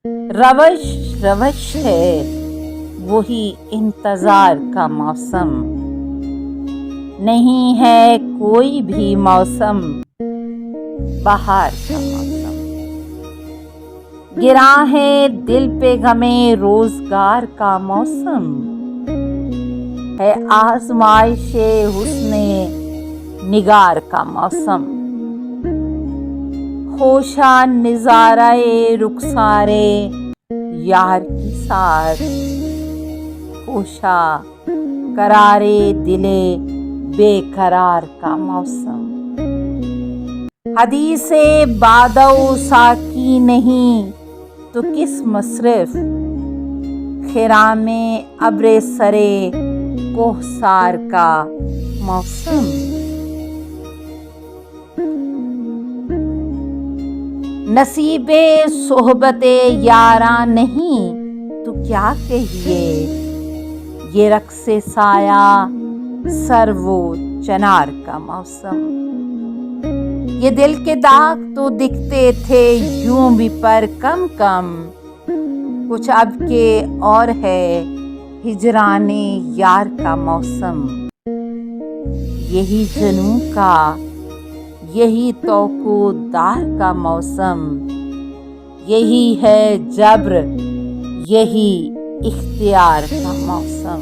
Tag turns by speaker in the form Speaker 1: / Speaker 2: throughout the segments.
Speaker 1: रवश रवश है वही इंतजार का मौसम, नहीं है कोई भी मौसम बाहर का मौसम। गिरा है दिल पे गमे रोजगार का मौसम, है आजमाइशे हुस्ने निगार का मौसम। होशा निजाराए रुखसारे यार की साथ, होशा करारे दिले बेकरार का मौसम। हदीसे बादौ साकी नहीं तो किस मसरफ, खिरामे अब्रे सरे कोहसार का मौसम। नसीबे सोहबते यारा नहीं तो क्या कहिए, ये रक्से साया सरवो चनार का मौसम। ये दिल के दाग तो दिखते थे यूं भी पर कम कम, कुछ अब के और है हिजराने यार का मौसम। यही जनू का यही तौको दार का मौसम, यही है जब्र यही इख्तियार का मौसम।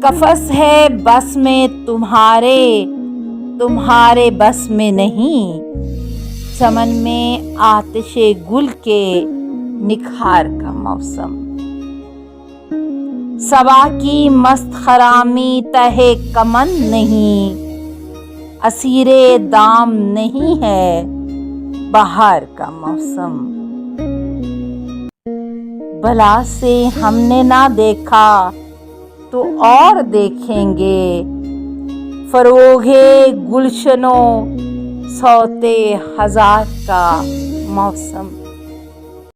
Speaker 1: कफस है बस में तुम्हारे तुम्हारे बस में नहीं, चमन में आतिशे गुल के निखार का मौसम। सबा की मस्त खरामी तहे कमन नहीं, असीरे दाम नहीं है बहार का मौसम। भला से हमने ना देखा तो और देखेंगे, फरोगे गुलशनो सौते हजार का मौसम।